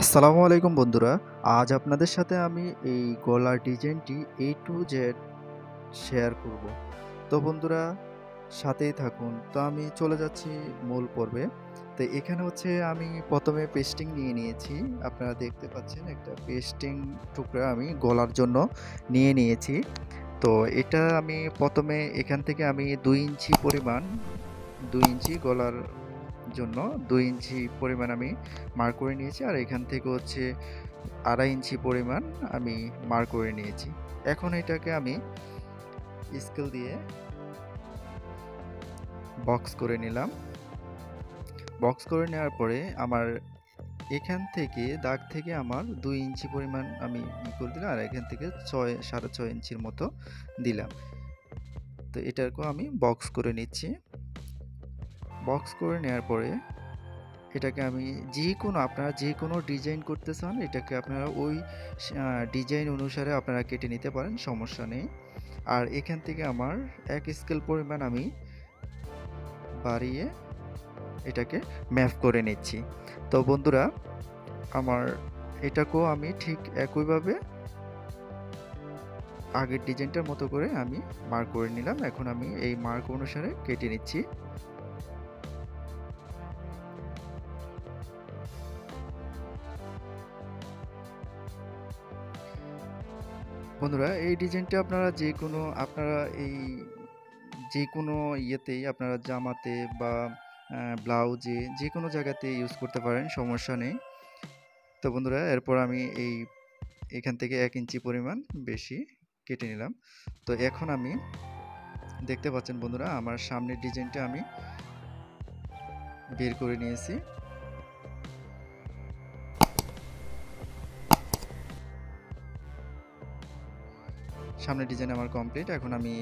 আসসালামু আলাইকুম বন্ধুরা। আজ আপনাদের সাথে আমি এই গলার ডিজাইনটি A to Z শেয়ার করব। তো বন্ধুরা সাথেই থাকুন। তো আমি চলে যাচ্ছি মূল পর্বে। তো এখানে হচ্ছে আমি প্রথমে পেস্টিং নিয়ে নিয়েছি। আপনারা দেখতে পাচ্ছেন একটা পেস্টিং টুকরা আমি গলার জন্য নিয়ে নিয়েছি। তো এটা আমি প্রথমে এখান থেকে আমি ২ ইঞ্চি পরিমাণ ২ ইঞ্চি গলার জন্য ২ ইঞ্চি পরিমাণ আমি মার্ক করে নিয়েছি। আর এখান থেকে হচ্ছে ২.৫ ইঞ্চি পরিমাণ আমি মার্ক করে নিয়েছি। এখন এটাকে আমি স্কেল দিয়ে বক্স করে নিলাম। বক্স করে নেওয়ার পরে আমার এখান থেকে দাগ থেকে আমার ২ ইঞ্চি পরিমাণ আমি করে দিলাম, আর এখান থেকে ৬.৫ ইঞ্চির মতো দিলাম। তো এটাকেও আমি বক্স করে নিচ্ছি। বক্স করে নেওয়ার পরে এটাকে আমি আপনারা যে কোনো ডিজাইন করতে চান, এটাকে আপনারা ওই ডিজাইন অনুসারে আপনারা কেটে নিতে পারেন, সমস্যা নেই। আর এখান থেকে আমার ১ স্কেল পরিমাণ আমি বাড়িয়ে এটাকে ম্যাপ করে নিচ্ছি। তো বন্ধুরা আমার এটাকেও আমি ঠিক একইভাবে আগের ডিজাইনটার মতো করে আমি মার্ক করে নিলাম। এখন আমি এই মার্ক অনুসারে কেটে নিচ্ছি। বন্ধুরা এই ডিজাইনটা আপনারা এই যেকোনো ইয়েতেই আপনারা জামাতে বা ব্লাউজে যেকোনো জায়গাতে ইউজ করতে পারেন, সমস্যা নেই। তো বন্ধুরা এরপর আমি এখান থেকে ১ ইঞ্চি পরিমাণ বেশি কেটে নিলাম। তো এখন আমি দেখতে পাচ্ছেন বন্ধুরা আমার সামনের ডিজাইনটা আমি বের করে নিয়েছি। সামনের ডিজাইন আমার কমপ্লিট। এখন আমি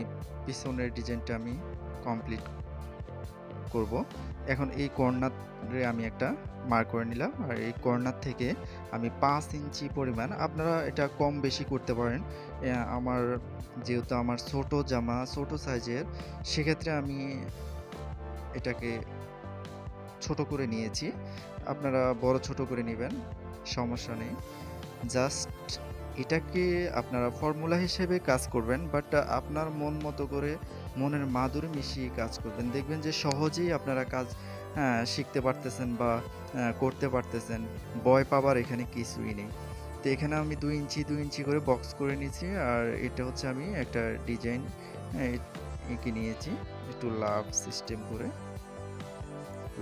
পিছনের ডিজাইনটা আমি কমপ্লিট করব। এখন এই কর্নারে আমি একটা মার্ক করে নিলাম, আর এই কর্নার থেকে আমি ৫ ইঞ্চি পরিমাণ, আপনারা এটা কম বেশি করতে পারেন। আমার যেহেতু আমার ছোট জামা, ছোট সাইজের, সেক্ষেত্রে আমি এটাকে ছোট করে নিয়েছি। আপনারা বড় ছোট করে নেবেন, সমস্যা নেই। জাস্ট এটাকে আপনারা ফর্মুলা হিসেবে কাজ করবেন, বাট আপনার মন মতো করে মনের মাধুরী মিশিয়ে কাজ করবেন। দেখবেন যে সহজেই আপনারা কাজ শিখতে পারতেছেন বা করতে পারতেছেন। ভয় পাবার এখানে কিছুই নেই। তো এখানে আমি ২ ইঞ্চি করে বক্স করে নিয়েছি, আর এটা হচ্ছে আমি একটা ডিজাইন এঁকে নিয়েছি একটু লাভ সিস্টেম করে।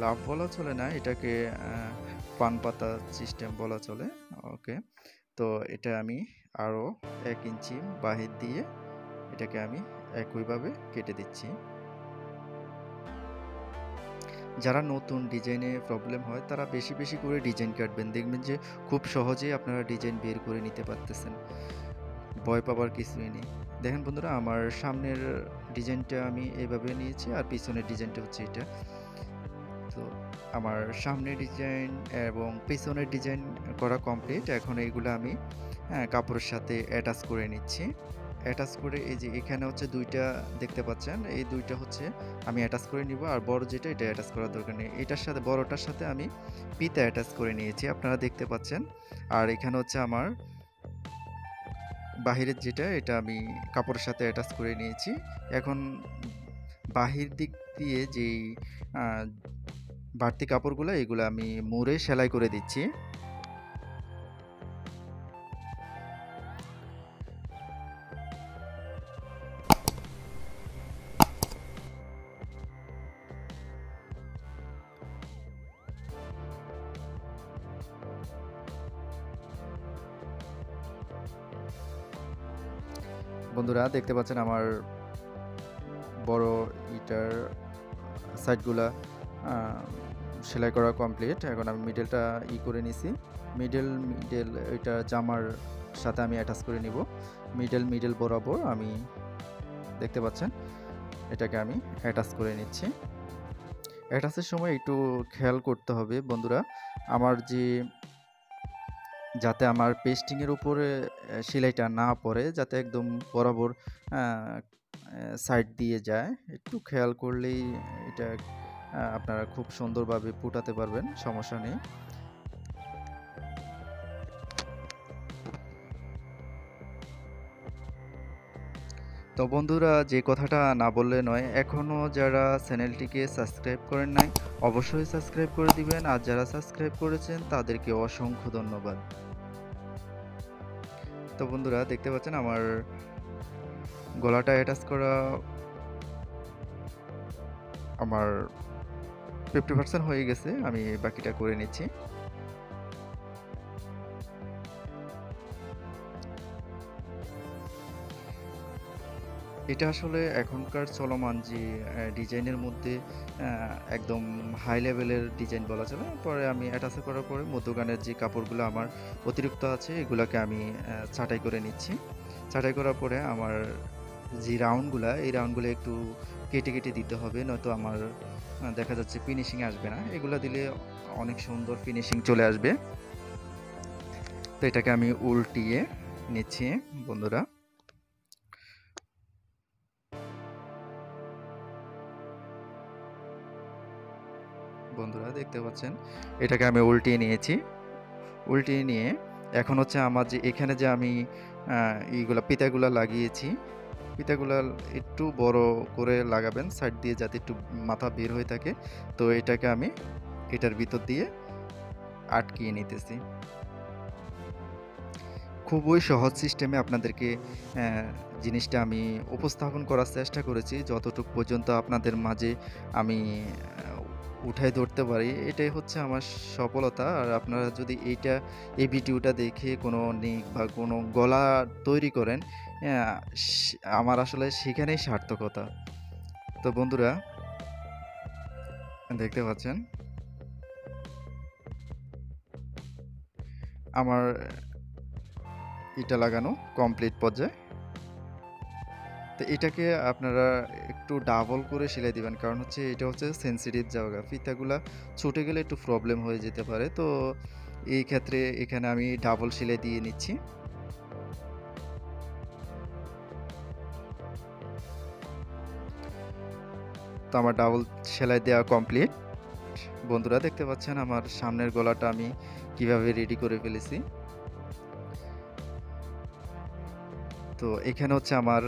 লাভ বলা চলে না, এটাকে পান পাতা সিস্টেম বলা চলে। ওকে, তো এটা আমি আরও ১ ইঞ্চি বাহির দিয়ে এটাকে আমি একইভাবে কেটে দিচ্ছি। যারা নতুন ডিজাইনে প্রবলেম হয় তারা বেশি বেশি করে ডিজাইন কাটবেন, দেখবেন যে খুব সহজেই আপনারা ডিজাইন বের করে নিতে পারতেছেন। ভয় পাবার কিছুই নেই। দেখেন বন্ধুরা আমার সামনের ডিজাইনটা আমি এভাবে নিয়েছি, আর পিছনের ডিজাইনটা হচ্ছে এটা। তো আমার সামনের ডিজাইন এবং পেছনের ডিজাইন করা কমপ্লিট। এখন এইগুলো আমি কাপড়ের সাথে অ্যাটাচ করে নিচ্ছি। অ্যাটাচ করে এই যে এখানে হচ্ছে ২টা দেখতে পাচ্ছেন, এই ২টা হচ্ছে আমি অ্যাটাচ করে নিব। আর বড় যেটা, এটা অ্যাটাচ করার দরকার নেই। এটার সাথে বড়টার সাথে আমি ফিতা অ্যাটাচ করে নিয়েছি, আপনারা দেখতে পাচ্ছেন। আর এখানে হচ্ছে আমার বাহিরের যেটা, এটা আমি কাপড়ের সাথে অ্যাটাচ করে নিয়েছি। এখন বাহির দিক দিয়ে যেই আ বাড়তি কাপড়গুলো, এগুলো আমি মুড়ে সেলাই করে দিচ্ছি। বন্ধুরা দেখতে পাচ্ছেন আমার বড় ইটার সাইডগুলা সেলাই করা কমপ্লিট। এখন আমি মিডলটা করে নিছি। মিডল এটা জামার সাথে আমি অ্যাটাচ করে নিব। মিডল বরাবর আমি দেখতে পাচ্ছেন এটাকে আমি অ্যাটাচ করে নিচ্ছি। অ্যাটাচের সময় একটু খেয়াল করতে হবে বন্ধুরা, আমার যাতে আমার পেস্টিংয়ের উপরে সেলাইটা না পড়ে, যাতে একদম বরাবর সাইড দিয়ে যায়। একটু খেয়াল করলেই এটা আপনারা খুব সুন্দরভাবে ফুটাতে পারবেন, সমস্যা নেই। তো বন্ধুরা, যে কথাটা না বললে নয়, এখনও যারা চ্যানেলটিকে সাবস্ক্রাইব করেন নাই অবশ্যই সাবস্ক্রাইব করে দিবেন, আর যারা সাবস্ক্রাইব করেছেন তাদেরকে অসংখ্য ধন্যবাদ। তো বন্ধুরা দেখতে পাচ্ছেন আমার গলাটা অ্যাটাচ করা আমার 50% হয়ে গেছে, আমি বাকিটা করে নিচ্ছি। এটা আসলে এখনকার চলমান যে ডিজাইনের মধ্যে একদম হাই লেভেলের ডিজাইন বলা চলে। পরে আমি অ্যাটাচ করার পরে মধ্যখানের যে কাপড়গুলো আমার অতিরিক্ত আছে এগুলাকে আমি ছাঁটাই করে নিচ্ছি। ছাঁটাই করার পরে আমার যে রাউন্ডগুলা, এই রাউন্ডগুলো একটু কেটে কেটে দিতে হবে, নয়তো আমার দেখা যাচ্ছে ফিনিশিং আসবে না। এগুলা দিলে অনেক সুন্দর ফিনিশিং চলে আসবে। তো এটাকে আমি উল্টিয়ে নিচ্ছি বন্ধুরা। বন্ধুরা দেখতে পাচ্ছেন এটাকে আমি উল্টিয়ে নিয়েছি। উল্টিয়ে নিয়ে এখন হচ্ছে আমার যে এখানে যে আমি এইগুলা ফিতাগুলা লাগিয়েছি, ফিতাগুলা একটু বড় করে লাগাবেন সাইড দিয়ে, যাতে একটু মাথা বের হয়ে থাকে। তো এটাকে আমি এটার ভিতর দিয়ে আটকিয়ে নিতেছি। খুবই সহজ সিস্টেমে আপনাদেরকে জিনিসটা আমি উপস্থাপন করার চেষ্টা করেছি, যতটুকু পর্যন্ত আপনাদের মাঝে আমি উঠায় ধরতে পারি, এটাই হচ্ছে আমার সফলতা। আর আপনারা যদি এই ভিডিওটা দেখে কোনো নিক বা কোনো গলা তৈরি করেন, আমার আসলে সেখানেই সার্থকতা। তো বন্ধুরা দেখতে পাচ্ছেন আমার এটা লাগানো কমপ্লিট পর্যায়ে। তো এটাকে আপনারা একটু ডাবল করে সেলাই দিবেন, কারণ হচ্ছে এটা হচ্ছে সেনসিটিভ জায়গা, ফিতাগুলা ছুটে গেলে একটু প্রবলেম হয়ে যেতে পারে। তো এই ক্ষেত্রে এখানে আমি ডাবল সেলাই দিয়ে নিচ্ছি। তো আমার ডাবল সেলাই দেওয়া কমপ্লিট। বন্ধুরা দেখতে পাচ্ছেন আমার সামনের গলাটা আমি কিভাবে রেডি করে ফেলেছি। তো এখানে হচ্ছে আমার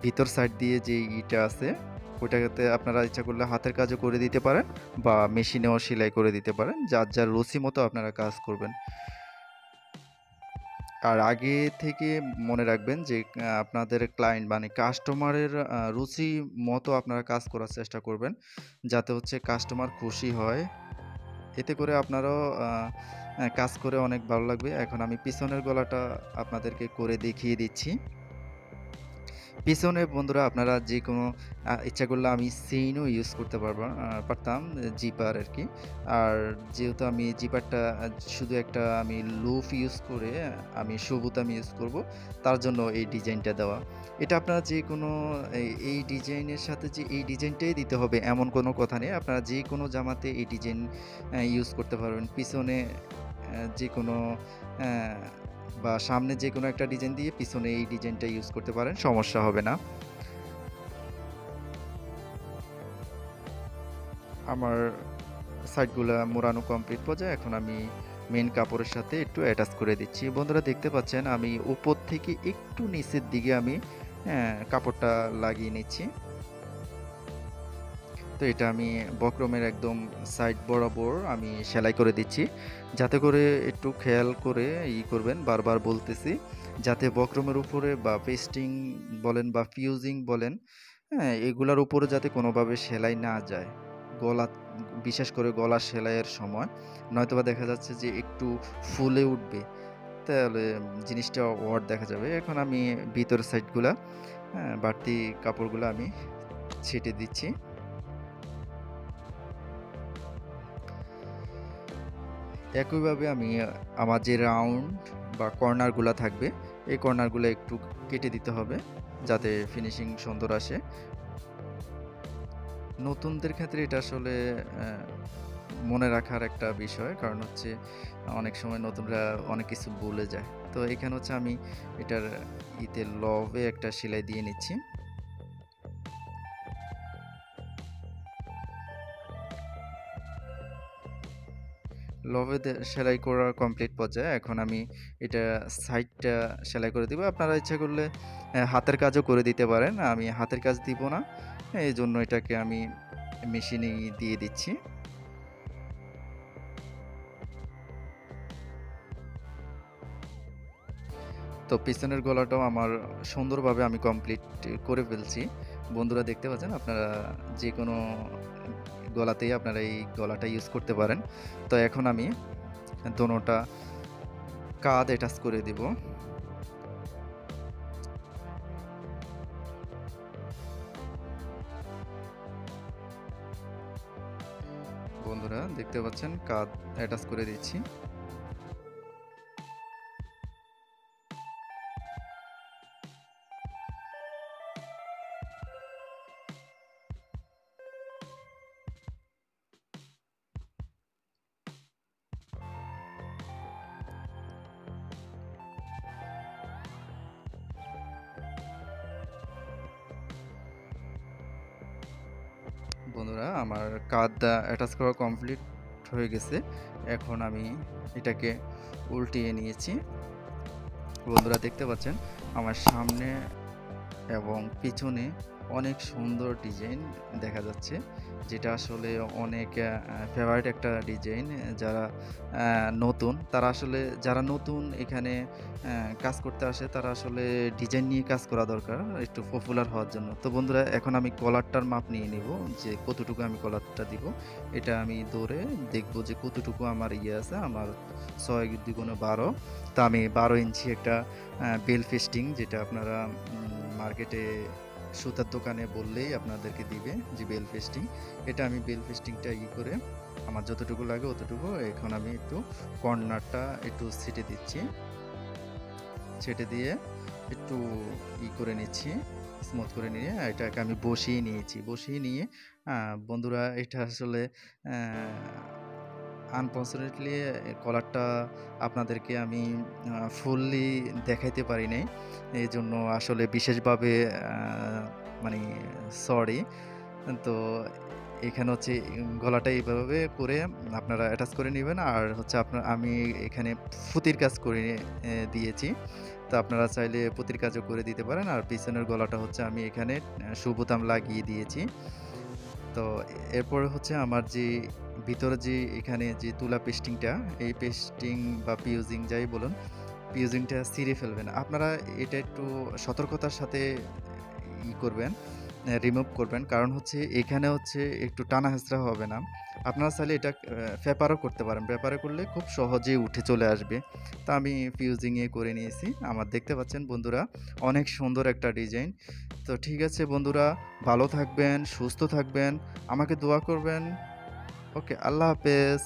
ভিতর সাইড দিয়ে যে ইটা আছে, ওইটাতে আপনারা ইচ্ছা করলে হাতের কাজও করে দিতে পারেন বা মেশিনেও সেলাই করে দিতে পারেন, যার যার রুচি মতো আপনারা কাজ করবেন। আর আগে থেকে মনে রাখবেন যে আপনাদের ক্লায়েন্ট মানে কাস্টমারের রুচি মতো আপনারা কাজ করার চেষ্টা করবেন, যাতে হচ্ছে কাস্টমার খুশি হয়। এতে করে আপনারাও কাজ করে অনেক ভালো লাগবে। এখন আমি পিছনের গলাটা আপনাদেরকে করে দেখিয়ে দিচ্ছি। পিছনে বন্ধুরা আপনারা যেকোনো ইচ্ছা করলে আমি চেইনও ইউজ করতে পারতাম, জিপার আরকি। আর যেহেতু আমি জিপারটা শুধু একটা আমি লুফ ইউজ করে আমি সবুজ আমি ইউজ করব, তার জন্য এই ডিজাইনটা দেওয়া। এটা আপনারা যেকোনো এই ডিজাইনের সাথে যে এই ডিজাইনটাই দিতে হবে এমন কোনো কথা নেই। আপনারা যেকোনো জামাতে এই ডিজাইন ইউজ করতে পারবেন। পিছনে যেকোনো অ্যা বা সামনে যেকোনো একটা ডিজাইন দিয়ে পিছনে এই ডিজাইনটা ইউজ করতে পারেন, সমস্যা হবে না। আমার সাইডগুলা মোড়ানো কমপ্লিট পর্যায়ে এখন আমি মেইন কাপড়ের সাথে একটু অ্যাটাচ করে দিচ্ছি। বন্ধুরা দেখতে পাচ্ছেন আমি উপর থেকে একটু নিচের দিকে আমি কাপড়টা লাগিয়ে নিচ্ছি। তো এটা আমি বক্রমের একদম সাইড বরাবর আমি সেলাই করে দিচ্ছি, যাতে করে একটু খেয়াল করে করবেন, বারবার বলতেছি, যাতে বক্রমের উপরে বা পেস্টিং বলেন বা ফিউজিং বলেন, হ্যাঁ, এগুলার উপরে যাতে কোনোভাবে সেলাই না যায় গলা, বিশেষ করে গলা সেলাইয়ের সময়, নয়তোবা দেখা যাচ্ছে যে একটু ফুলে উঠবে, তাহলে জিনিসটা অড দেখা যাবে। এখন আমি ভিতরের সাইডগুলা, হ্যাঁ, বাড়তি কাপড়গুলো আমি ছেটে দিচ্ছি। একইভাবে আমি আমার যে রাউন্ড বা কর্নারগুলা থাকবে, এই কর্নারগুলো একটু কেটে দিতে হবে, যাতে ফিনিশিং সুন্দর আসে। নতুনদের ক্ষেত্রে এটা আসলে মনে রাখার একটা বিষয়, কারণ হচ্ছে অনেক সময় নতুনরা অনেক কিছু ভুলে যায়। তো এখানে হচ্ছে আমি এটার লবে একটা সেলাই দিয়ে নিচ্ছি। লবে সেলাই করা কমপ্লিট পর্যায়ে এখন আমি এটা সাইডটা সেলাই করে দিব। আপনারা ইচ্ছা করলে হাতের কাজও করে দিতে পারেন। আমি হাতের কাজ দিব না, এই জন্য এটাকে আমি মেশিনেই দিয়ে দিচ্ছি। তো পিছনের গলাটাও আমার সুন্দরভাবে আমি কমপ্লিট করে ফেলছি। বন্ধুরা দেখতে পাচ্ছেন, আপনারা যে কোনো গলাতেই আপনারা এই গলাটা ইউজ করতে পারেন। তো এখন আমি দোনোটা কাঁধ অ্যাটাচ করে দিব। বন্ধুরা দেখতে পাচ্ছেন কাঁধ অ্যাটাচ করে দিচ্ছি। বন্ধুরা আমার কাঁধ অ্যাটাচ করা কমপ্লিট হয়ে গেছে। এখন আমি এটাকে উল্টিয়ে নিয়েছি। বন্ধুরা দেখতে পাচ্ছেন আমার সামনে এবং পিছনে অনেক সুন্দর ডিজাইন দেখা যাচ্ছে, যেটা আসলে অনেক ফেভারিট একটা ডিজাইন। যারা নতুন তারা আসলে যারা নতুন এখানে কাজ করতে আসে তারা আসলে ডিজাইন নিয়ে কাজ করা দরকার একটু পপুলার হওয়ার জন্য। তো বন্ধুরা এখন আমি কলারটার মাপ নিয়ে নিব, যে কতটুকু আমি কলারটা দিব। এটা আমি ধরে দেখব যে কতটুকু আমার ইয়ে আছে। আমার 6×2=12, তো আমি 12 ইঞ্চি একটা বেল ফেস্টিং, যেটা আপনারা মার্কেটে সুতার দোকানে বললেই আপনাদেরকে দিবে যে বেল ফেস্টিং। এটা আমি বেল ফেস্টিংটা করে আমার যতটুকু লাগে অতটুকু এখন আমি একটু কর্নারটা একটু ছেটে দিচ্ছি। ছেটে দিয়ে একটু করে নিচ্ছি, স্মুথ করে নিয়ে এটাকে আমি বসিয়ে নিয়েছি। বসিয়ে নিয়ে বন্ধুরা এটা আসলে আনফর্চুনেটলি কলারটা আপনাদেরকে আমি ফুললি দেখাইতে পারি নাই, এই জন্য আসলে বিশেষভাবে মানে সরি। তো এখানে হচ্ছে গলাটা এইভাবে করে আপনারা অ্যাটাচ করে নেবেন। আর হচ্ছে আমি এখানে ফুতির কাজ করে দিয়েছি, তো আপনারা চাইলে পুঁতির কাজও করে দিতে পারেন। আর পিছনের গলাটা হচ্ছে আমি এখানে সুবোতাম লাগিয়ে দিয়েছি। তো এরপরে হচ্ছে আমার যে ভিতরে যে এখানে যে তুলা পেস্টিংটা, এই পেস্টিং বা পিউজিং যাই বলুন, পিউজিংটা ছিঁড়ে ফেলবেন। আপনারা এটা একটু সতর্কতার সাথে করবেন, রিমুভ করবেন, কারণ হচ্ছে এখানে হচ্ছে একটু টানা হেঁচড়া হবে না। আপনারা চাইলে এটা পেপারও করতে পারেন, পেপারে করলে খুব সহজেই উঠে চলে আসবে। তা আমি ফিউজিংয়ে করে নিয়েছি। আমার দেখতে পাচ্ছেন বন্ধুরা অনেক সুন্দর একটা ডিজাইন। তো ঠিক আছে বন্ধুরা, ভালো থাকবেন, সুস্থ থাকবেন, আমাকে দোয়া করবেন। ওকে, আল্লাহ হাফেজ।